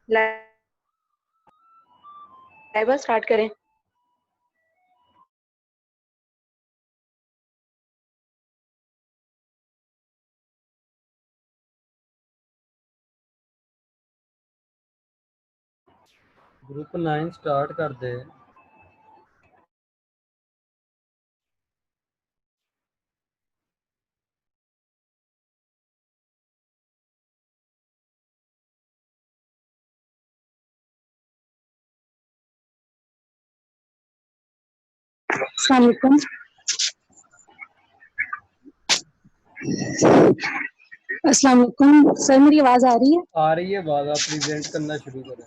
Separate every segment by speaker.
Speaker 1: Live start करें।
Speaker 2: Group 9 start कर दे।
Speaker 3: अस्सलाम वालेकुम सर, मेरी आवाज आ रही है?
Speaker 2: आ रही है आवाज। आप प्रेजेंट करना शुरू करें।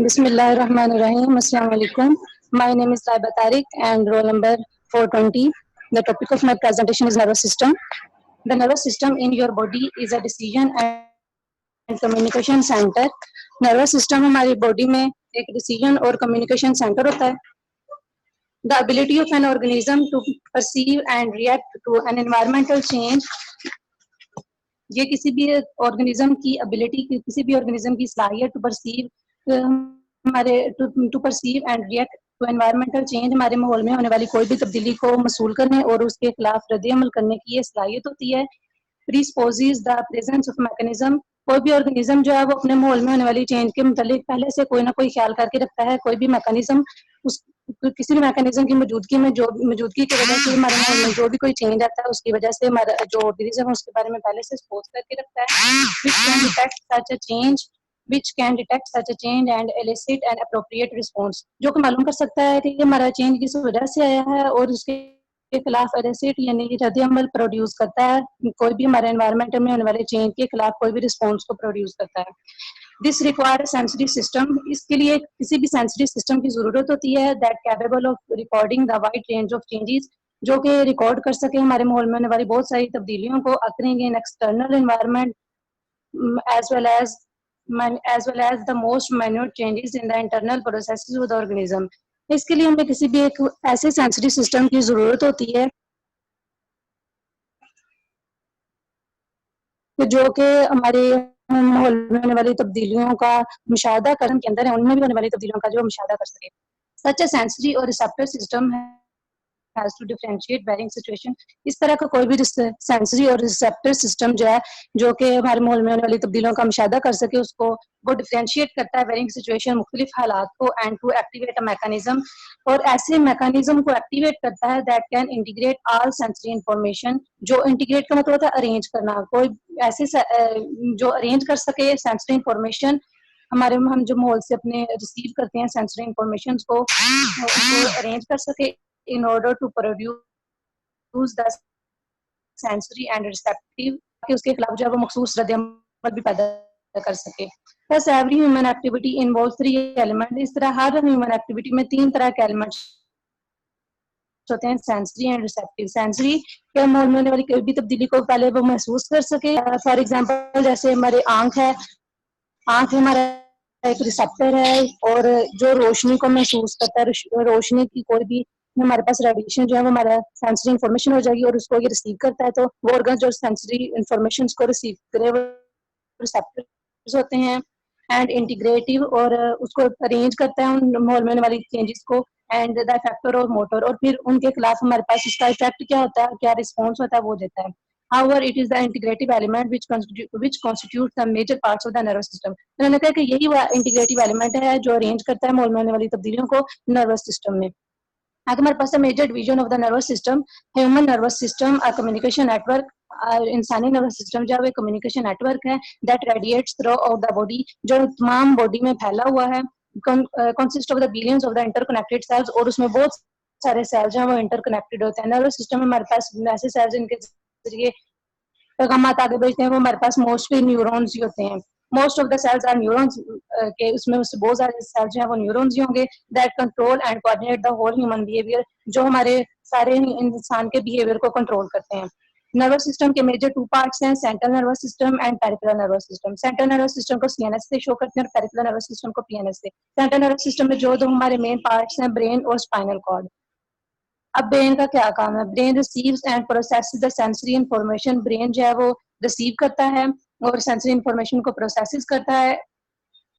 Speaker 3: Bismillahirrahmanirrahim. Assalamu alaikum. My name is Raiba Tariq and roll number 420. The topic of my presentation is nervous system. The nervous system in your body is a decision and communication center. Nervous system हमारी body में एक decision और communication center होता है. The ability of an organism to perceive and react to an environmental change. ये किसी भी organism की एबिलिटी, किसी भी ऑर्गेनिज्म की सलाहियत टू परसीव हमारे to perceive and react to environmental change, हमारे माहौल में होने वाली कोई भी तब्दीली को मसूल करने और उसके खिलाफ रद्द-ए-अमल करने की ये सलाहियत होती है. प्रीसपोजेस द प्रेजेंस ऑफ मैकेनिज्म. कोई भी ऑर्गेनिज्म जो है वो अपने माहौल में होने वाली चेंज के मुतालिक पहले से कोई ना कोई ख्याल करके रखता है. कोई भी मैकेनिज्म उस किसी भी मैकेनिज्म की मौजूदगी की वजह से हमारे माहौल में जो भी कोई चेंज आता है उसकी वजह से हमारा जो ऑर्गेनिज्म है उसके बारे में पहले से सोच करके रखता है. which can detect such a change and elicit an appropriate response. जो कि मालूम कर सकता है कि हमारा चेंज किस वजह से आया है और उसके के खिलाफ एलिसिट यानी रद्द अमल प्रोड्यूस करता है. कोई भी हमारे एनवायरनमेंट में होने वाले चेंज के खिलाफ कोई भी रिस्पॉन्स को प्रोड्यूस करता है. This require sensory system. इसके लिए किसी भी सेंसरी सिस्टम की जरूरत होती है that capable of recording the wide range of changes, जो कि रिकॉर्ड कर सके हमारे माहौल में होने वाली बहुत सारी तब्दीलियों को occurring in external environment as well as the most minute changes in the internal processes of the organism. इसके लिए हमें किसी भी एक ऐसे सेंसरी सिस्टम की जरूरत होती है जो कि हमारे माहौल में होने वाली तब्दीलियों का मुशाहदा करने के अंदर है, उनमें भी होने वाली तब्दीलियों का जो मुशाहदा कर सके. सच ए सेंसरी और receptor system has to differentiate varying situation. इस तरह का कोई भी सेंसरी और रिसेप्टर सिस्टम जो है जो कि हमारे माहौल में होने वाली तब्दीलियों का मुशाहदा कर सके, उसको वो डिफरेंशिएट करता है वेरिंग सिचुएशन, मुख्तलिफ हालात को, and to activate a mechanism, और ऐसे मैकेनिज्म को एक्टिवेट करता है that can integrate all sensory information. जो इंटीग्रेट का मतलब होता है अरेंज करना, कोई ऐसे जो अरेंज कर सके सेंसरी इंफॉर्मेशन हमारे हम जो माहौल से अपने रिसीव करते हैं सेंसरी इंफॉर्मेशन को अरेंज कर सके in order to produce the sensory and receptive, कि उसके खिलाफ जो है वो मखसूस रद्द-ए-अमल भी पैदा कर सके. Thus every human activity involves 3 elements. इस तरह हर ह्यूमन एक्टिविटी में 3 तरह के एलिमेंट्स होते हैं, सेंसरी एंड रिसेप्टिव. सेंसरी के माहौल में होने वाली कोई भी तब्दीली को पहले वो महसूस कर सके. फॉर एग्जांपल जैसे हमारे आंख है, आंख हमारा एक रिसेप्टर है और जो रोशनी को महसूस करता है, रोशनी की कोई भी हमारे पास रेडिएशन जो है वो हमारा सेंसरी इंफॉर्मेशन हो जाएगी और उसको ये रिसीव करता है. तो वो ऑर्गन जो सेंसरी इंफॉर्मेशन को रिसीव करे वो रिसेप्टर्स होते हैं. एंड इंटीग्रेटिव, और उसको अरेंज करता है उन माहौल में होने वाली चेंजेस को. एंड द इफेक्टर और मोटर, और फिर उनके खिलाफ हमारे पास उसका इफेक्ट क्या होता है, क्या रिस्पॉन्स होता है, वो देता है. However, it is the integrative element which constitutes the major parts of the nervous system. उन्होंने कहा कि यही वो इंटीग्रेटिव एलिमेंट है जो अरेंज करता है माहौल में होने वाली तब्दीलियों को नर्वस सिस्टम में. आगे हमारे पास major division of the nervous system. Human nervous system a communication network. इंसानी नर्वस सिस्टम जो है कम्युनिकेशन नेटवर्क है that radiates throughout the body, जो तमाम बॉडी में फैला हुआ है. Consist of the billions of the interconnected cells, और उसमें बहुत सारे सेल्स जो हैं वो इंटरकनेक्टेड होते हैं. नर्वस सिस्टम में हमारे पास ऐसे सेल्स इनके जरिए पैगामात आगे भेजते हैं, वो हमारे पास मोस्टली न्यूरॉन्स ही होते हैं. Most of the cells are neurons, के उसमें बहुत सारे सेल्स जो है वो न्यूरॉन्स ही होंगे that control and coordinate the whole human behaviour, जो हमारे सारे इंसान के बिहेवियर को कंट्रोल करते हैं. नर्वस सिस्टम के मेजर 2 पार्ट्स हैं, central nervous system and peripheral nervous system. Central nervous system को सीएनएस से शो करते हैं और पेरिफेरल नर्वस सिस्टम को पीएनएस से. सेंट्रल नर्वस सिस्टम में जो दो हमारे मेन पार्ट्स हैं, ब्रेन और स्पाइनल कॉर्ड. अब ब्रेन का क्या काम है? Brain receives and processes the sensory information. Brain जो है वो रिसीव करता है और सेंसरी इंफॉर्मेशन को प्रोसेसेस करता है,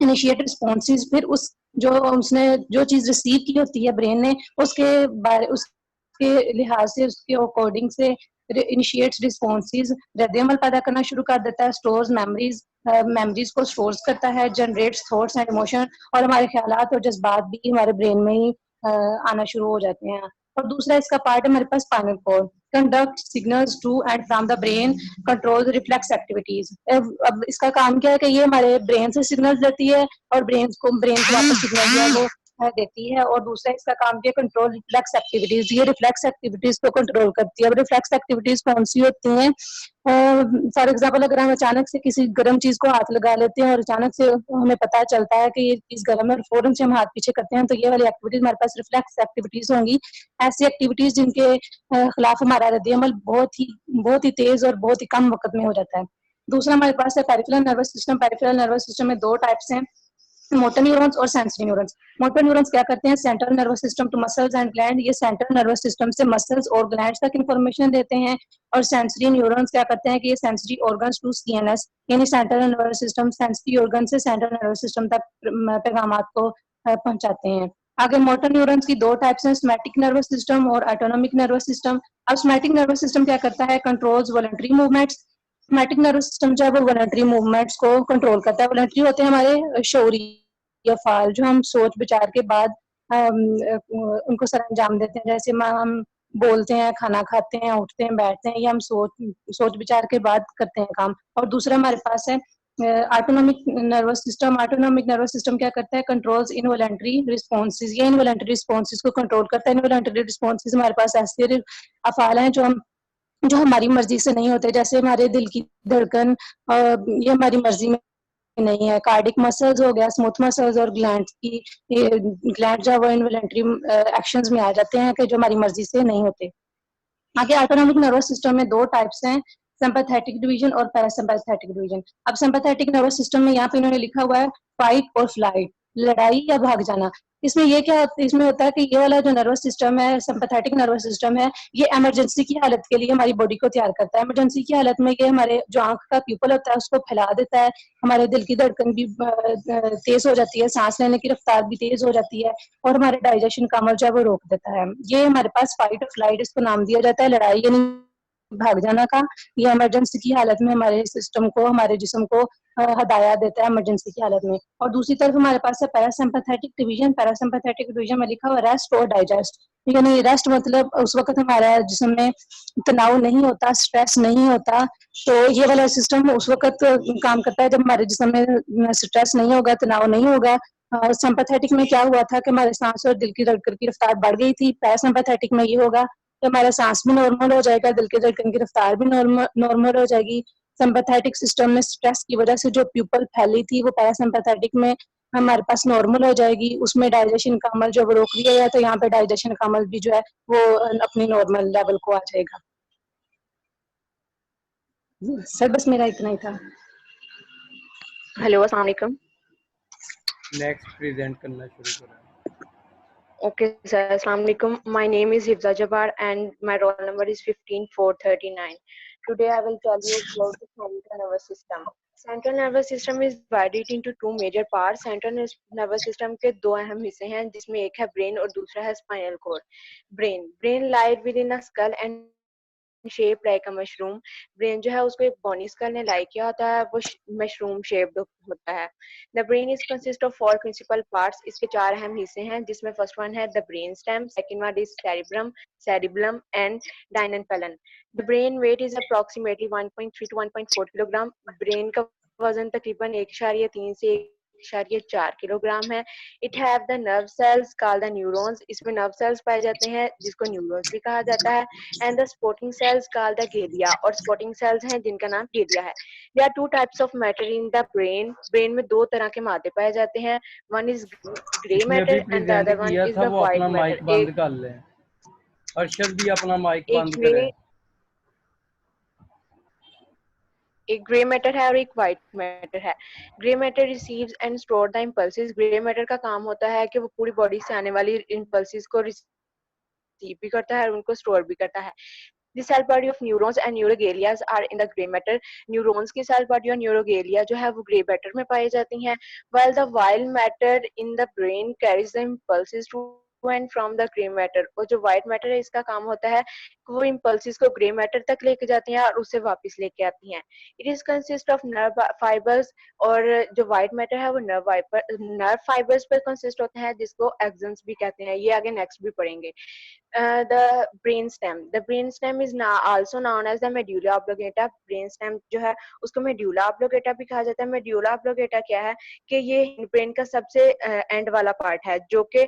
Speaker 3: इनिशिएट रिस्पॉन्सेज, फिर उस जो उसने जो चीज रिसीव की होती है ब्रेन ने, उसके बारे उसके लिहाज से, उसके अकॉर्डिंग से इनिशिएट्स रिस्पॉन्सेज, रद्द-ए-अमल पैदा करना शुरू कर देता है, स्टोर्स मेमोरीज, मेमोरीज को स्टोर्स करता है, जनरेट्स थॉट्स एंड इमोशन, और हमारे ख्यालात और जज्बात भी हमारे ब्रेन में ही आना शुरू हो जाते हैं। और दूसरा इसका पार्ट है हमारे पास spinal cord, conduct signals to and from the brain, control reflex activities. अब इसका काम क्या है कि ये हमारे ब्रेन से सिग्नल्स देती है और ब्रेन को वापस सिग्नल जो है वो देती है। और दूसरा इसका काम क्या है? Control reflex activities. ये रिफ्लेक्स एक्टिविटीज को कंट्रोल करती है। अब रिफ्लेक्स एक्टिविटीज कौन सी होती हैं? फॉर एग्जाम्पल, अगर हम अचानक से किसी गर्म चीज को हाथ लगा लेते हैं और अचानक से हमें पता चलता है कि ये चीज गर्म है और फौरन से हम हाथ पीछे करते हैं, तो ये वाली एक्टिविटीज हमारे पास रिफ्लेक्स एक्टिविटीज होंगी। ऐसी एक्टिविटीज जिनके खिलाफ हमारा रद्द-ए-अमल बहुत ही तेज और बहुत ही कम वक्त में हो जाता है। दूसरा हमारे पास है peripheral nervous system. Peripheral nervous system में दो टाइप्स हैं, मोटर न्यूरॉन्स और सेंसरी न्यूरॉन्स। मोटर न्यूरॉन्स क्या करते हैं? Central nervous system to muscles and gland. ये सेंट्रल नर्वस सिस्टम से मसल्स और ग्लैंड्स तक इंफॉर्मेशन देते हैं। और सेंसरी न्यूरॉन्स क्या करते हैं कि ये सेंसरी ऑर्गन्स टू सीएनएस, यानी central nervous system sensory organ से सेंट्रल नर्वस सिस्टम तक पैगामात को पहुंचाते हैं। आगे मोटर न्यूरॉन्स की दो टाइप्स हैं, सोमैटिक नर्वस सिस्टम और ऑटोनॉमिक नर्वस सिस्टम। अब सोमैटिक नर्वस सिस्टम क्या करता है? Controls voluntary movements. Somatic nervous system जो है वो वॉलंटरी मूवमेंट्स को कंट्रोल करता है। वॉलंटरी होते हैं हमारे शौरी या फाल, जो हम सोच विचार के बाद उनको सरअंजाम देते हैं। जैसे हम बोलते हैं, खाना खाते हैं, उठते हैं, बैठते हैं, ये हम सोच विचार के बाद करते हैं काम। और दूसरा हमारे पास है autonomic nervous system. Autonomic nervous system क्या करता है? Controls involuntary responses. ये इनवॉलंटरी रिस्पॉन्सेज को कंट्रोल करता है। इनवॉलंटरी रिस्पॉन्सेज हमारे पास ऐसे अफाल हैं जो हमारी मर्जी से नहीं होते, जैसे हमारे दिल की धड़कन, ये हमारी मर्जी में नहीं है। कार्डिक मसल्स हो गया, स्मूथ मसल्स और ग्लैंड्स की, ग्लैंड जो है वो इनवॉलंटरी एक्शंस में आ जाते हैं कि जो हमारी मर्जी से नहीं होते। आगे ऑटोनॉमिक नर्वस सिस्टम में दो टाइप्स हैं, सिंपैथेटिक डिवीजन और पैरासिम्पैथेटिक डिवीजन। अब सिंपैथेटिक नर्वस सिस्टम में यहाँ पे इन्होंने लिखा हुआ है फाइट और फ्लाइट, लड़ाई या भाग जाना। इसमें ये क्या इसमें होता है कि ये वाला जो नर्वस सिस्टम है, सिंपैथेटिक नर्वस सिस्टम है, ये इमरजेंसी की हालत के लिए हमारी बॉडी को तैयार करता है। इमरजेंसी की हालत में ये हमारे जो आंख का प्यूपल होता है उसको फैला देता है, हमारे दिल की धड़कन भी तेज हो जाती है, सांस लेने की रफ्तार भी तेज हो जाती है, और हमारे डाइजेशन का अमल जो है वो रोक देता है। ये हमारे पास फाइट और फ्लाइट इसको नाम दिया जाता है, लड़ाई यानी भाग जाना का। ये इमरजेंसी की हालत में हमारे सिस्टम को, हमारे जिस्म को हदायत देता है इमरजेंसी की हालत में। और दूसरी तरफ हमारे पास है पैरासिम्पैथेटिक डिवीजन। पैरासिम्पैथेटिक डिवीजन में लिखा हुआ रेस्ट और डाइजेस्ट, यानी रेस्ट मतलब उस वक्त हमारा जिस्म में तनाव नहीं होता, स्ट्रेस नहीं होता, तो ये वाला सिस्टम उस वक्त काम करता है जब हमारे जिस्म में स्ट्रेस नहीं होगा, तनाव नहीं होगा। सिंपैथेटिक में क्या हुआ था कि हमारे सांस और दिल की धड़कन की रफ्तार बढ़ गई थी। पैरासिम्पैथेटिक में ये होगा कि हमारा सांस भी नॉर्मल हो जाएगा, दिल की धड़कन की रफ्तार भी नॉर्मल हो जाएगी। सिंपैथेटिक सिस्टम में स्ट्रेस की वजह से जो प्यूपल फैली थी वो पैरासिम्पैथेटिक में हमारे पास नॉर्मल हो जाएगी। उसमें डाइजेशन का अमल जो वो रोक लिया गया, तो यहाँ पे डाइजेशन का अमल भी जो है वो अपनी नॉर्मल लेवल को आ जाएगा। सर बस मेरा इतना ही था।
Speaker 1: हेलो, अस्सलाम वालेकुम।
Speaker 2: नेक्स्ट प्रेजेंट करना शुरू करें।
Speaker 1: Okay, sir. Assalamu alaikum. My name is Hifza Jabbar and my roll number is 15439. Today I will tell you about the central nervous system. Central nervous system is divided into two major parts. Central nervous system के दो अहम हिस्से हैं, जिसमें एक है brain और दूसरा है spinal cord. Brain lies within a skull and shape like a mushroom. Brain जो है उसको एक बोनी स्कल ने लाइक किया होता है, वो मशरूम शेप्ड होता है। The brain is consist of four principal parts. इसके चार अहम हिस्से हैं, जिसमें फर्स्ट वन है the brain stem, second one is cerebrum and diencephalon. The brain weight is approximately 1.3 to 1.4 kilogram. Brain का वजन तकरीबन 1.3 से 1.4 किलोग्राम है। It have the nerve cells called the neurons. इसमें नर्व सेल्स पाए जाते हैं जिसको न्यूरॉन्स भी कहा जाता है। And the sporting cells called the glia, और स्पोर्टिंग सेल्स हैं जिनका नाम ग्लिया है। There are two types of matter in the brain. Brain में दो तरह के मादे पाए जाते हैं, वन इज ग्रे
Speaker 2: इसने अभी
Speaker 1: matter and the
Speaker 2: present
Speaker 1: other one
Speaker 2: किया
Speaker 1: इज
Speaker 2: था,
Speaker 1: द
Speaker 2: वो
Speaker 1: व्हाइट
Speaker 2: अपना
Speaker 1: मैटर।
Speaker 2: माइक बंद कर ले। अर्शद भी अपना माइक
Speaker 1: एक
Speaker 2: बंद करे।
Speaker 1: ग्रे एक ग्रे मैटर है और एक व्हाइट मैटर है। Grey matter receives and store the impulses. Grey matter का काम होता है कि वो पूरी बॉडी से आने वाली इम्पल्सेस को रिसीव भी करता है और उनको स्टोर भी करता है. The cell body of neurons and neurogalias are in the gray matter. Neurons की cell body और neurogalia जो है वो gray matter में पाई जाती हैं, while the wild matter in the brain carries the impulses to and from the gray matter. और जो white matter है इसका काम होता है कि वो impulses को gray matter तक लेके जाती हैं और उससे वापस लेके आती हैं. It is consist of nerve fibers. और जो white matter है वो nerve fibers पर consist होते हैं जिसको axons भी कहते हैं. ये आगे next भी पढ़ेंगे. The brainstem. The brainstem is now also known as the medulla oblongata. Brainstem जो है उसको medulla oblongata भी कहा जाता है. Medulla oblongata क्या है कि ये ब्रेन का सबसे एंड वाला पार्ट है जो कि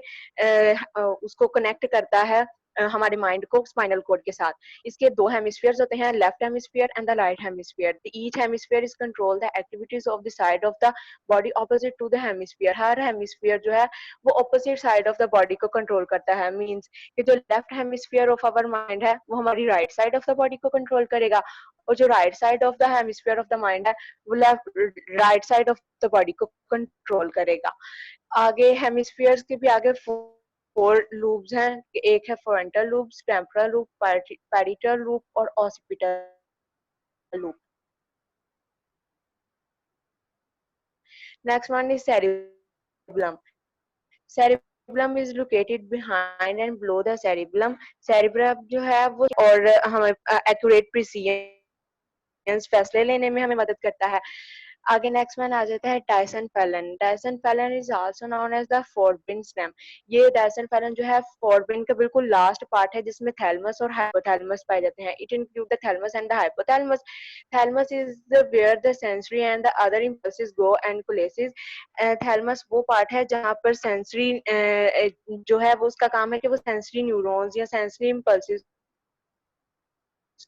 Speaker 1: उसको कनेक्ट करता है हमारे माइंड को स्पाइनल कोड के साथ. इसके दो हेमिस्फीयर्स होते हैं, left hemisphere and the right hemisphere. Each hemisphere is control the activities of the side of the body opposite to the hemisphere. हर हेमिस्फीयर जो है वो opposite side of the body को कंट्रोल करता है. मींस कि जो left hemisphere of our mind है वो हमारी right side of the body को कंट्रोल करेगा और जो right side of the hemisphere of the mind है वो left right side of the body को कंट्रोल करेगा. आगे हेमिस्फीयर्स के भी आगे फोर लूप्स हैं. एक है frontal lobe, temporal lobe, parietal lobe और occipital lobe. Next one is cerebellum. Cerebellum is located behind and below the cerebellum. Cerebellum जो है वो और हमें accurate precision फैसले लेने में हमें मदद करता है. आगे नेक्स्ट वन आ जाता है diencephalon. Diencephalon is also known as the forebrain stem. ये डायसन फैलन जो है फोरब्रेन का बिल्कुल लास्ट पार्ट है जिसमें थैलमस और हाइपोथैलमस पाए जाते हैं. It include the thalamus and the hypothalamus. Thalamus is the where the sensory and the other impulses go and places. Thalamus वो पार्ट है जहाँ पर सेंसरी जो है वो उसका काम है कि वो सेंसरी न्यूरॉन्स या सेंसरी इंपल्सेस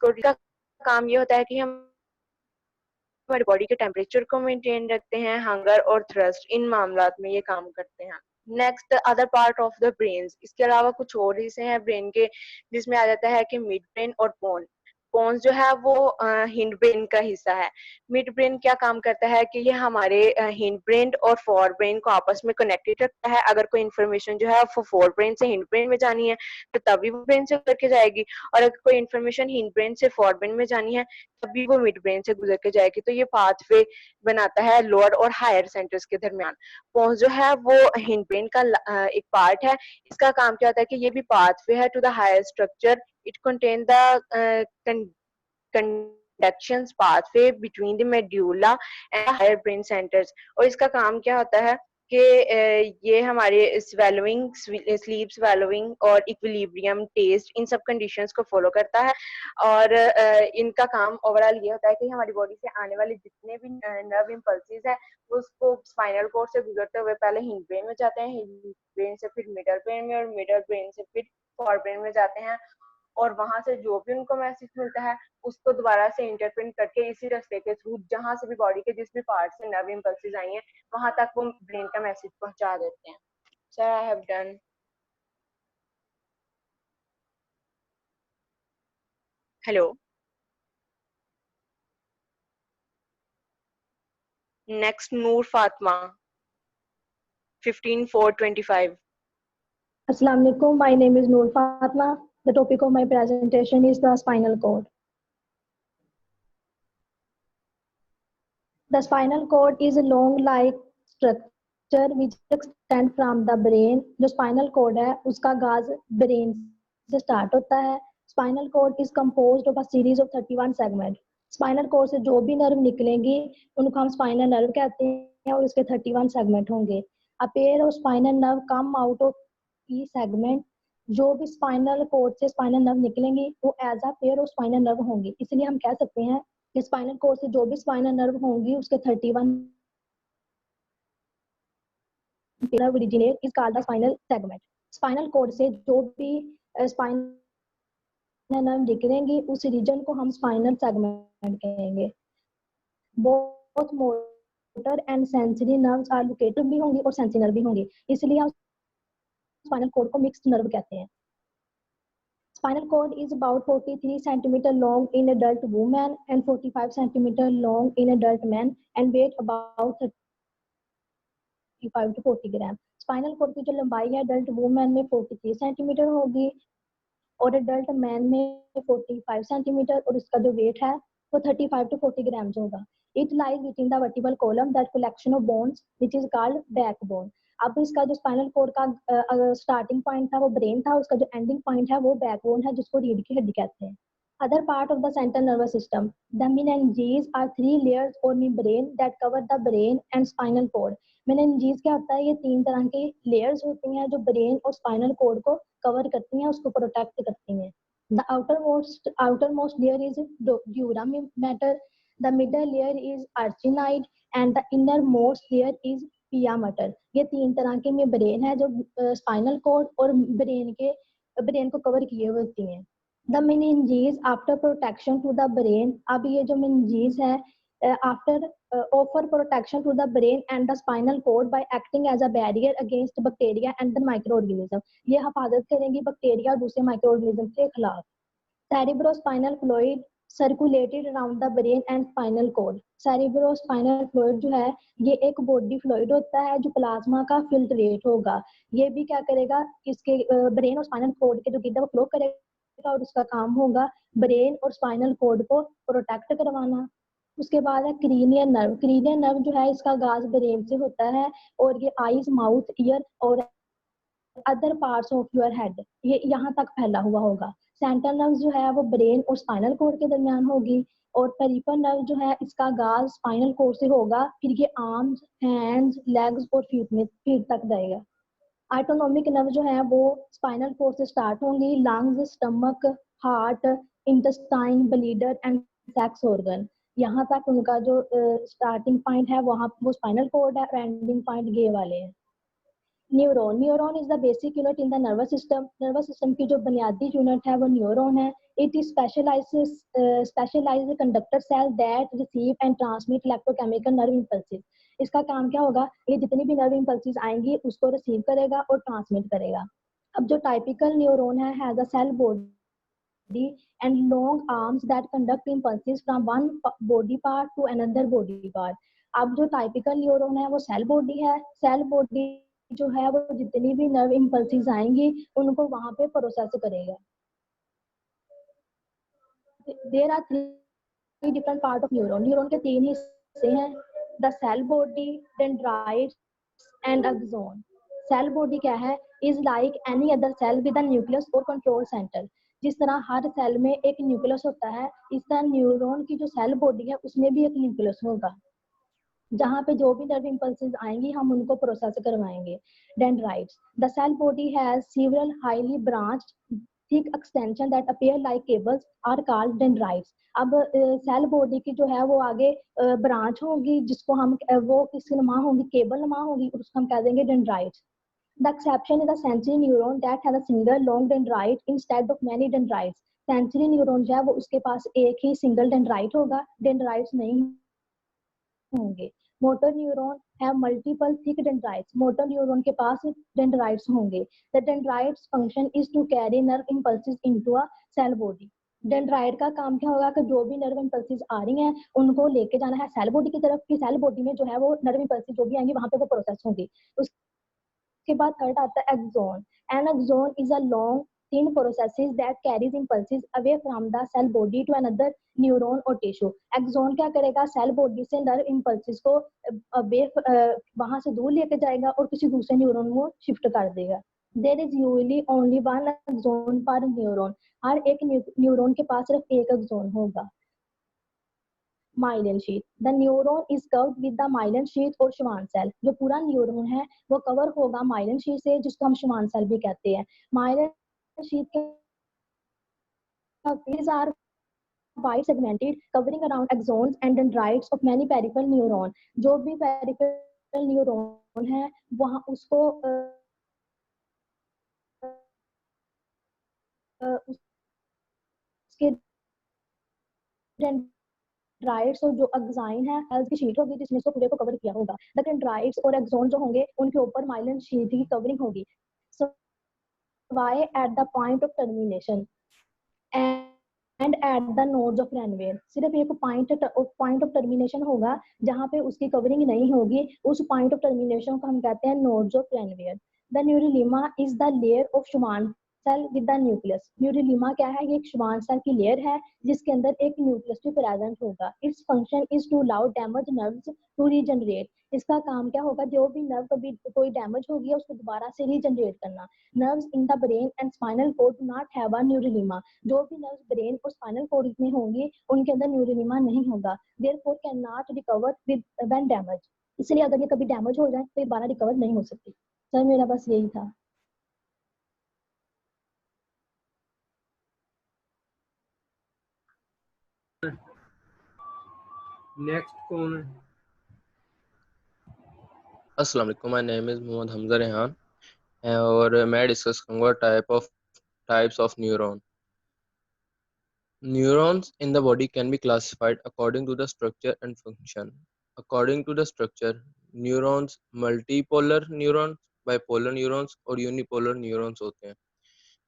Speaker 1: का काम ये होता है कि हम हमारी बॉडी के टेम्परेचर को मेंटेन रखते हैं. हंगर और थ्रस्ट इन मामलात में ये काम करते हैं. Next other part of the brain. इसके अलावा कुछ और हिस्से हैं ब्रेन के जिसमें आ जाता है कि मिड ब्रेन और बोन. पोन्स जो है वो हिंड ब्रेन का हिस्सा है. मिड ब्रेन क्या काम करता है कि ये हमारे हिंड ब्रेन और फोर ब्रेन को आपस में कनेक्टेड रखता है. अगर कोई इन्फॉर्मेशन जो है वो फोर ब्रेन से हिंड ब्रेन में जानी है तो तभी वो ब्रेन से करके जाएगी, और अगर कोई इन्फॉर्मेशन हिंड ब्रेन से फोर ब्रेन में जानी है तभी वो मिड ब्रेन से गुजर के जाएगी. तो ये पाथवे बनाता है लोअर और हायर सेंटर्स के दरमियान. पोन्स जो है वो हिंड ब्रेन का एक पार्ट है. इसका काम क्या होता है कि ये भी पाथवे है to the higher structure. It contains the conduction pathway between the medulla and the higher brain centers. और इसका काम क्या होता है कि ये हमारे swallowing, sleep swallowing और equilibrium, taste इन सब conditions को follow करता है. और इनका काम ओवरऑल ये होता है कि हमारी बॉडी से आने वाले जितने भी नर्व इम्पल्सेस हैं उसको स्पाइनल कोड से गुजरते हुए पहले हिंड ब्रेन में जाते हैं, हिंड ब्रेन से फिर मिडल ब्रेन में और मिडल ब्रेन से फिर फोर ब्रेन में जाते हैं. और वहां से जो भी उनको मैसेज मिलता है उसको दोबारा से इंटरप्रेट करके इसी रास्ते के थ्रू जहां से भी बॉडी के जिस भी पार्ट से नर्व इम्पल्सेस आई हैं वहां तक वो ब्रेन का मैसेज पहुंचा देते हैं. Sir I have done. Hello. Next Noor Fatima 15425.
Speaker 4: Assalamu alaikum. My name is Noor Fatma. The topic of my presentation is the spinal cord. The spinal cord is a long-like structure which extends from the brain. जो spinal cord है उसका आगाज brain से start होता है. Spinal cord is composed of a series of 31 segments. Spinal cord से जो भी nerve निकलेंगी उनको हम spinal nerve कहते हैं और उसके 31 segment होंगे. A pair of spinal nerve come out of each segment. जो भी स्पाइनल कोड से स्पाइनल नर्व निकलेंगी वो as a pair of spinal nerve होंगी. इसलिए हम कह सकते हैं कि स्पाइनल कोड से जो भी स्पाइनल नर्व होंगी उसके 31 nerve originate is called the spinal segment. Spinal cord से जो भी स्पाइनल नर्व निकलेंगी उस रीजन को हम स्पाइनल सेगमेंट कहेंगे. Both motor and sensory nerves are located भी होंगी और सेंसरी नर्व भी होंगी. इसलिए हम स्पाइनल कोड को मिक्स्ड नर्व कहते हैं. Spinal cord is about 43 centimeter long in adult woman and 45 centimeter long in adult man and weight about 35 to 40 gram. Spinal cord की जो लंबाई है adult woman में 43 centimeter होगी और एडल्ट मैन में 45 सेंटीमीटर और इसका जो वेट है वो 35 to 40 ग्राम्स होगा. It lies between the vertebral column, that collection of bones which is called backbone. अब इसका जो स्पाइनल कोड का स्टार्टिंग पॉइंट था वो ब्रेन था, उसका जो एंडिंग पॉइंट है वो बैकबोन है जिसको रीढ़ की हड्डी कहते हैं. Other part of the central nervous system, the meninges are 3 layers or membrane that cover the brain and spinal cord. meninges क्या होता है? ये 3 तरह की layers होती हैं जो ब्रेन और स्पाइनल कोड को कवर करती हैं, उसको प्रोटेक्ट करती हैं. The outermost layer is dura mater, the middle layer is arachnoid and the innermost layer is pia mater. ये 3 तरह के मेम्ब्रेन है जो स्पाइनल कोड और ब्रेन को कवर किए हुए होती हैं. The meninges after protection to the brain, अब ये जो meninges है after offer protection to the brain and the spinal cord by acting as a barrier against bacteria and the microorganism. ये हिफाजत करेंगी बैक्टीरिया और दूसरे माइक्रोऑर्गेनिज्म के खिलाफ. Cerebrospinal fluid circulated around the brain and spinal cord. Cerebrospinal fluid जो है ये एक बॉडी फ्लूइड होता है जो प्लाज्मा का फिल्ट्रेट होगा. ये भी क्या करेगा? इसके ब्रेन और स्पाइनल कोड के जो गिर्द वो फ्लो करेगा और उसका काम होगा ब्रेन और स्पाइनल कोड को प्रोटेक्ट करवाना. उसके बाद है क्रीनियल नर्व. क्रीनियल नर्व जो है इसका आगाज ब्रेन से होता है और ये आईज, माउथ, ईयर और other parts of your head ये यहाँ तक फैला हुआ होगा. सेंट्रल नर्व जो है वो ब्रेन और स्पाइनल कोड के दरमियान होगी और पेरिफेरल नर्व जो है इसका आगाज स्पाइनल कोड से होगा, फिर ये आर्म्स, हैंड्स, लेग्स और फीट तक जाएगा. ऑटोनोमिक नर्व जो है वो स्पाइनल कोड से स्टार्ट होंगी. Lungs, stomach, heart, intestine, bleeder and sex organ, यहाँ तक उनका जो स्टार्टिंग पॉइंट है वहाँ वो स्पाइनल कोड है और एंडिंग पॉइंट ये वाले हैं. Neuron is the basic unit in the nervous system. Nervous system की जो बुनियादी यूनिट है वो न्यूरॉन है. It is specialised conductor cell that receive and transmit electrochemical nerve impulses. इसका काम क्या होगा? ये जितनी भी नर्व इम्पल्सेस आएंगी उसको रिसीव करेगा और ट्रांसमिट करेगा. अब जो टाइपिकल न्यूरॉन है has a cell body and long arms that conduct impulses from one body part to another body part. अब जो टाइपिकल न्यूरॉन है वो सेल बॉडी है. सेल बॉडी जो है वो जितनी भी नर्व इम्पल्सेस आएंगी उनको वहां पे प्रोसेस करेगा. There are 3 different part of neuron. Neuron के 3 हिस्से हैं, the cell body, dendrites and axon. Cell body क्या है? Is like any other cell with a nucleus और कंट्रोल सेंटर. जिस तरह हर सेल में एक न्यूक्लियस होता है इस तरह न्यूरॉन की जो सेल बॉडी है उसमें भी एक न्यूक्लियस होगा जहाँ पे जो भी नर्व इम्पल्सेस आएंगी हम उनको प्रोसेस करवाएंगे. Dendrites. The cell body has several highly branched thick extension that appear like cables are called dendrites. अब सेल बॉडी की जो है वो आगे ब्रांच होगी जिसको हम वो किसकी नुमा होगी? केबल नुमा होगी और उसको हम कह देंगे dendrites. The exception is a sensory neuron that has a single long dendrite instead of many dendrites. Sensory neuron जो है वो उसके पास एक ही सिंगल डेंड्राइट होगा, डेंड्राइट्स नहीं होंगे. मोटर न्यूरॉन है multiple thick dendrites. Motor neuron के पास डेंड्राइट्स होंगे. The dendrites function is to carry nerve impulses into a cell body. Dendrite का काम क्या होगा कि जो भी नर्व इम्पल्सेस आ रही हैं उनको लेके जाना है सेल बॉडी की तरफ. कि सेल बॉडी में जो है वो नर्व इम्पल्सेस जो भी आएंगे वहां पे वो प्रोसेस होंगी. उसके बाद थर्ड आता है axon. An axon is a long thin processes that carries impulses away from the cell body to another neuron or tissue. Axon क्या करेगा? सेल बॉडी से नर्व इम्पल्सेस को वहां से दूर लेके जाएगा और किसी दूसरे न्यूरॉन को शिफ्ट कर देगा. There is usually only one axon per neuron. हर एक न्यूरॉन के पास सिर्फ एक एक्सॉन होगा. Myelin sheath. The neuron is covered with the myelin sheath और श्वान सेल. जो पूरा न्यूरॉन है वो कवर होगा माइलिन शीथ से जिसको हम श्वान सेल भी कहते हैं. माइलिन शीथ के these are wide segmented covering around axons and dendrites of many peripheral neuron. जो भी peripheral neuron है वहाँ उसको उसके डेंड्राइट्स और जो एक्साइन है हेल्थ की शीट होगी जिसने इसको पूरे को कवर किया होगा. द डेंड्राइट्स और एक्सॉन जो होंगे उनके ऊपर माइलिन शीट की कवरिंग होगी. So why at the point of termination and at the nodes of Ranvier. सिर्फ एक पॉइंट ऑफ टर्मिनेशन होगा जहाँ पे उसकी कवरिंग नहीं होगी. उस पॉइंट ऑफ टर्मिनेशन को हम कहते हैं nodes of Ranvier. The neurilemma is the layer of Schwann cell with the nucleus. Neurulima क्या है? ये एक श्वान सेल की लेयर है जिसके अंदर एक न्यूक्लियस भी प्रेजेंट होगा. Its function is to allow damaged nerves to regenerate. इसका काम क्या होगा? जो भी नर्व कभी कोई डैमेज हो गया उसको दोबारा से रीजनरेट करना. Nerves in the brain and spinal cord do not have a neurulima. जो भी नर्व्स ब्रेन और स्पाइनल कॉर्ड में होंगे उनके अंदर न्यूरोलिमा नहीं होगा. Therefore cannot recover with when damaged. इसलिए अगर ये कभी डैमेज हो जाए तो ये दोबारा रिकवर नहीं हो सकती. सर मेरा बस यही था.
Speaker 2: नेक्स्ट कौन है?
Speaker 5: अस्सलाम वालेकुम, my name is Mohammad Hamza Rehan और मैं डिस्कस करूँगा types of neuron. Neurons in the body can be classified according to the structure and function. According to the structure, neurons multipolar neurons, bipolar neurons और unipolar neurons होते हैं.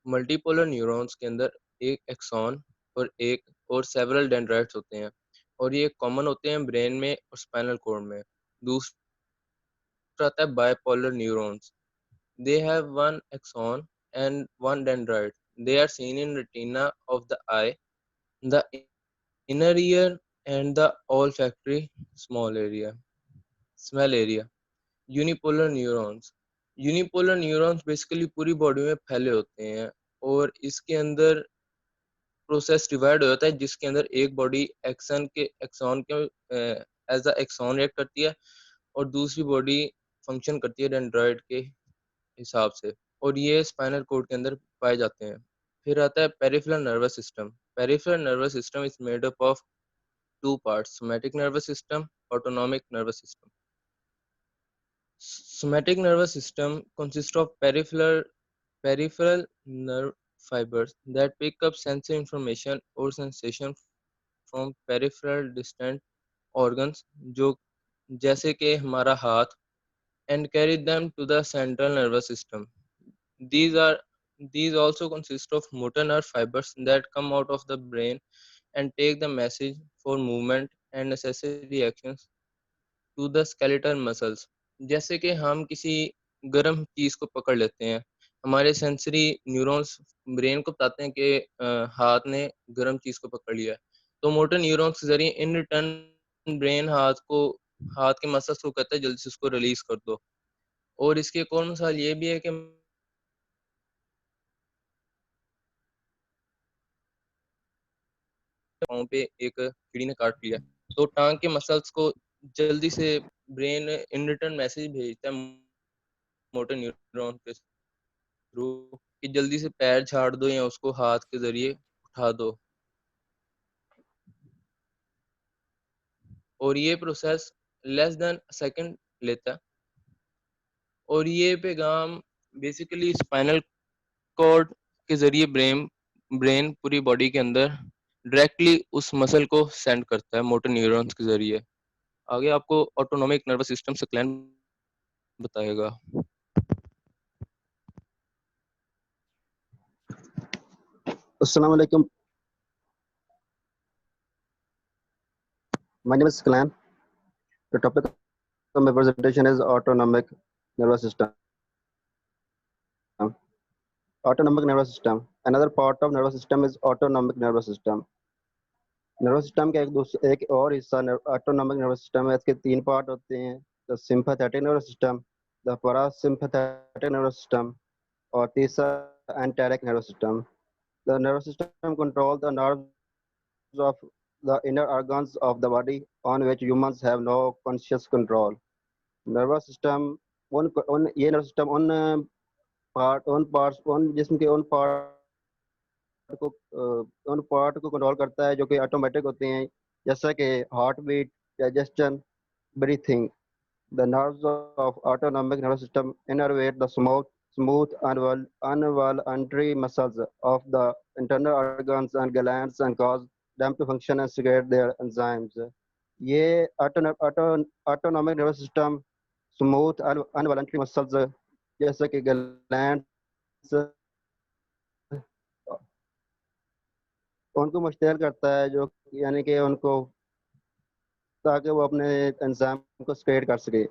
Speaker 5: Multipolar neurons के अंदर एक axon और several dendrites होते हैं और ये कॉमन होते हैं ब्रेन में और स्पाइनल कॉर्ड में. दूसरा आता है bipolar neurons. They have one axon and one dendrite. They are seen in retina of the eye, the inner ear and the olfactory smell area. Unipolar neurons basically पूरी body में फैले होते हैं और इसके अंदर प्रोसेस डिवाइड हो जाता है जिसके अंदर एक बॉडी एक्सन के एज अ एक्सॉन रिएक्ट करती है और दूसरी बॉडी फंक्शन करती है डेंड्राइट के हिसाब से और ये स्पाइनल कॉर्ड के अंदर पाए जाते हैं. फिर आता है peripheral nervous system. Peripheral nervous system is made up of two parts: somatic nervous system, autonomic nervous system. Somatic nervous system consists of peripheral nerve fibers that pick up sensory information or sensation from peripheral distant organs जो जैसे कि हमारा हाथ and carry them to the central nervous system. These also consist of motor nerve fibers that come out of the brain and take the message for movement and necessary actions to the skeletal muscles. जैसे कि हम किसी गर्म चीज को पकड़ लेते हैं, हमारे सेंसरी न्यूरॉन्स ब्रेन को बताते हैं कि हाथ ने गर्म चीज को पकड़ लिया है, तो मोटर न्यूरॉन्स के जरिए इन रिटर्न ब्रेन हाथ के मसल्स को कहता है जल्दी से उसको रिलीज कर दो. और इसकी एक और मिसाल ये भी है कि पाँव पे एक कीड़ी ने काट लिया तो टांग के मसल्स को जल्दी से ब्रेन इन रिटर्न मैसेज भेजता है मोटर न्यूरॉन के थ्रू कि जल्दी से पैर झाड़ दो या उसको हाथ के जरिए उठा दो. और ये प्रोसेस लेस देन सेकंड लेता है और ये पैगाम बेसिकली स्पाइनल कॉर्ड के जरिए ब्रेन पूरी बॉडी के अंदर डायरेक्टली उस मसल को सेंड करता है मोटर न्यूरॉन्स के जरिए. आगे आपको ऑटोनॉमिक नर्वस सिस्टम से क्लैन बताएगा.
Speaker 6: Assalamu alaikum. My name is Klan. The topic of my presentation is autonomic nervous system. Autonomic nervous system. Another part of nervous system is autonomic nervous system. Nervous system का एक और हिस्सा autonomic nervous system है. इसके तीन part होते हैं: the sympathetic nervous system, the parasympathetic nervous system और तीसरा enteric nervous system. The nervous system controls the nerves of the inner organs of the body on which humans have no conscious control. Nervous system ये nervous system जिस्म के उन part को control करता है जो कि ऑटोमेटिक होते हैं, जैसा कि heart beat, digestion, breathing. The nerves of autonomic nervous system innervate the smooth involuntary muscles of the internal organs and glands and cause them to function and secrete their enzymes. ये autonomic nervous system smooth involuntary muscles जैसे कि glands उनको मुश्तैल करता है, जो यानी कि उनको ताकि वो अपने एंजाइम को secrete कर सके.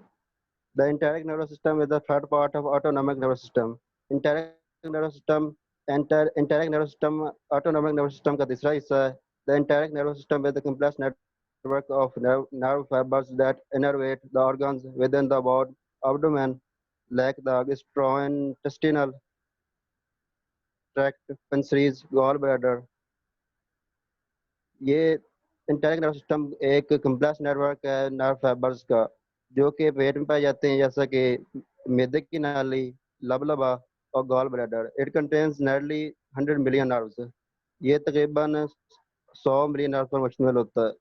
Speaker 6: The enteric nervous system is the third part of autonomic nervous system. Enteric nervous system Enteric nervous system autonomic nervous system का तीसरा हिस्सा है. The enteric nervous system is the complex network of nerve fibers that innervate the organs within the abdomen, like the gastrointestinal tract, pancreas, gallbladder. ये enteric nervous system एक complex network है nerve fibres का जो कि पेट में पाए जाते हैं, जैसा कि मैदे की नाली, लबलबा और gall bladder. It contains nearly 100 million nerves. ये तकरीबन 100 मिलियन नर्व पर मुश्तमिल होता है.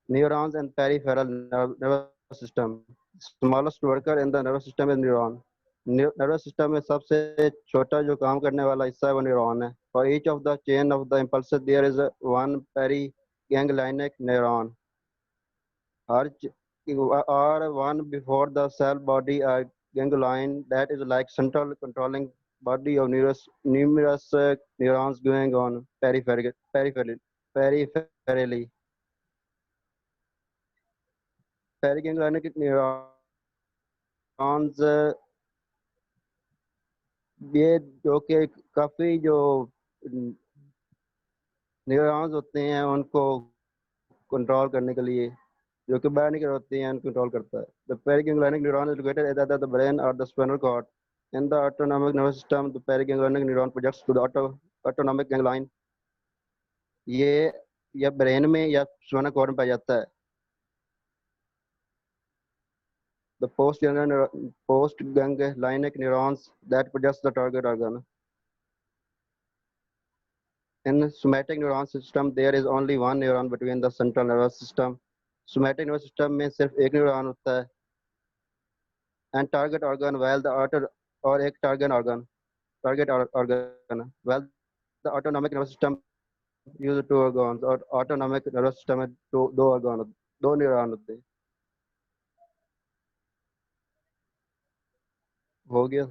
Speaker 6: Neurons and peripheral nervous system. Smallest worker in the nervous system is neuron. Nervous system में सबसे छोटा जो काम करने वाला हिस्सा है वो न्यूरॉन है. For each of the chain of the impulses there is one preganglionic neuron. हर or one before the cell body are ganglion that is like central controlling body of numerous neurons going on peripherally. Periganglionic neurons ये जो कि काफी जो neurons होते हैं उनको control करने के लिए जो कि बाहर निकल होती हैं कंट्रोल करता है. The preganglionic neuron is located either the brain or the spinal cord. In the autonomic nervous system, the periganglionic neuron projects to the autonomic ganglion. ये या ब्रेन में या स्पाइनल कॉर्ड में पाया जाता है. The postganglionic neurons that projects the target organ. In somatic neuron system, there is only one neuron between the central nervous system. Somatic nervous system में सिर्फ एक न्यूरॉन होता है. And target organ while the और एक target organ while the autonomic nervous system use two organs और autonomic nervous system में दो organ दो न्यूरॉन होते हैं. हो गया.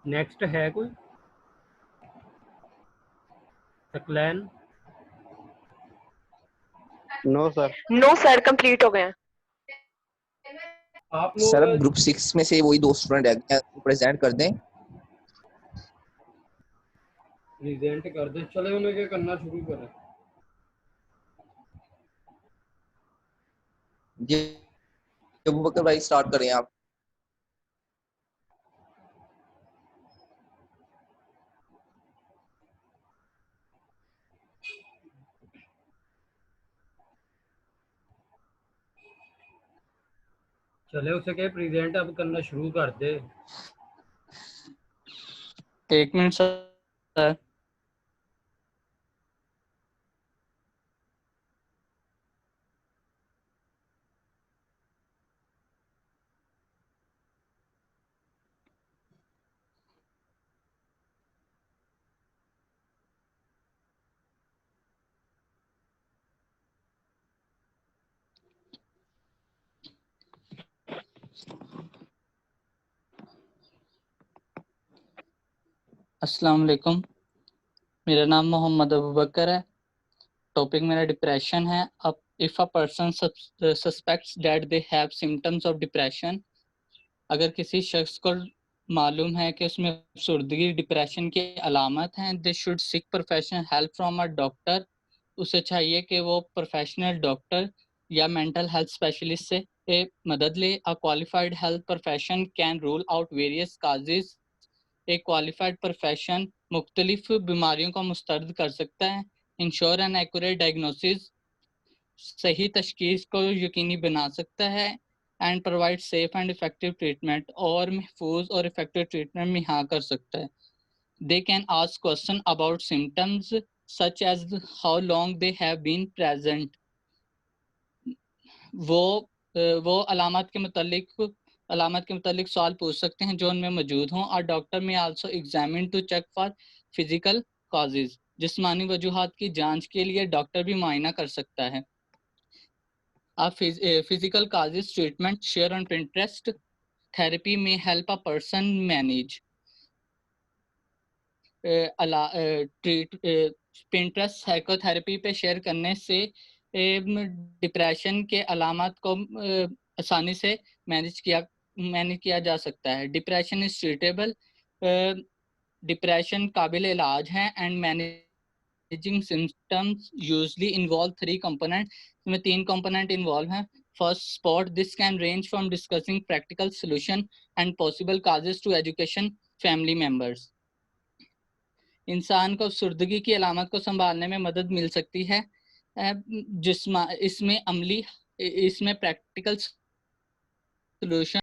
Speaker 2: नेक्स्ट है कोई? Saqlain?
Speaker 6: No sir.
Speaker 1: No sir, complete हो गए हैं.
Speaker 2: आप
Speaker 7: सर
Speaker 2: लोग
Speaker 7: ग्रुप 6 में से वही 2 स्टूडेंट रह गए हैं, प्रेजेंट कर दें.
Speaker 2: प्रेजेंट कर दे. चले उन्हें क्या करना शुरू करें.
Speaker 7: जी अबू बकर भाई स्टार्ट करें आप.
Speaker 2: चले उसे क्या प्रेजेंट अब करना शुरू कर दे.
Speaker 8: 1 मिनट सर. अस्सलाम वालेकुम. मेरा नाम मोहम्मद अबू बकर है. टॉपिक मेरा डिप्रेशन है. अब if a person suspects that they have symptoms of depression, अगर किसी शख्स को मालूम है कि उसमें अफसर्दगी डिप्रेशन की अलामत हैं, they should seek professional help from a doctor. उसे चाहिए कि वो प्रोफेशनल डॉक्टर या मेंटल हेल्थ स्पेशलिस्ट से मदद ले. A qualified health profession can rule out various causes. एक क्वालिफाइड प्रोफेशन मुख्तलिफ बीमारियों को मुस्तरद कर सकता है. इंश्योर एन एक्यूरेट डायग्नोसिस, सही तशखीस को यकीनी बना सकता है. And provide safe and effective treatment, और महफूज और इफेक्टिव ट्रीटमेंट में हाँ कर सकता है. They can ask question about symptoms such as how long they have been present. वो अलामत के मुतालिक सवाल पूछ सकते हैं जो उनमें मौजूद हों. और doctor may also examine to check for physical causes. जिस्मानी वजूहात की जांच के लिए डॉक्टर भी मुआयना कर सकता है. Physical causes treatment share on Pinterest. Therapy में help a person manage. Pinterest psychotherapy पे शेयर करने से डिप्रेशन के अलामत को आसानी से मैनेज किया जा सकता है. Depression is treatable. डिप्रेशन काबिल इलाज है and managing symptoms usually involve 3 component. इसमें 3 कंपोनेंट इन्वॉल्व हैं. First, support. This can range from discussing practical solution and possible causes to education family members. इंसान को अफसर्दगी की अलामत को संभालने में मदद मिल सकती है. इसमें प्रैक्टिकल सॉल्यूशन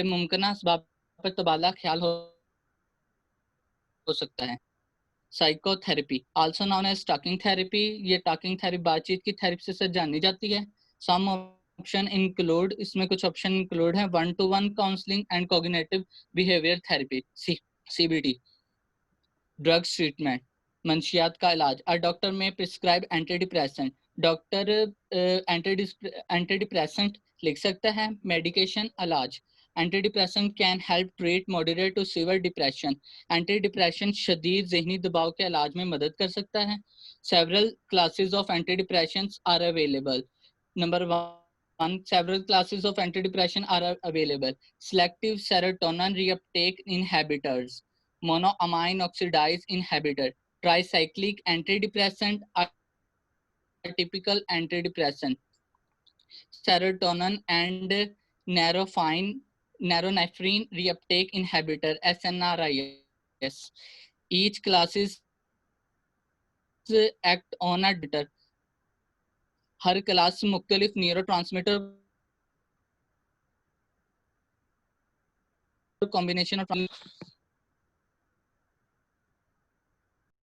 Speaker 8: मुमकिन असबाब पर तबादला ख्याल हो सकता है. Psychotherapy also known as talking therapy. ये टॉकिंग थेरेपी बातचीत की थेरेपी से जानी जाती है. Some option include. इसमें कुछ ऑप्शन इंक्लूड है. 1-to-1 counselling and cognitive behaviour therapy CBT. Drugs treatment मंशियात का इलाज. A doctor may prescribe antidepressant. Doctor antidepressant लिख सकता है. मेडिकेशन इलाज. Antidepressant can help treat moderate to severe depression. Anti depression शदीद जहनी दबाव के इलाज में मदद कर सकता है. Several classes of anti depressions are available. Number 1, several classes of antidepressant are available. Selective serotonin reuptake inhibitors, monoamine oxidase inhibitor, tricyclic antidepressant are typical antidepressant. Serotonin and norepinephrine reuptake inhibitor SNRIs. Each classes act on a receptor. Her class मुख्तलिफ neurotransmitter combination of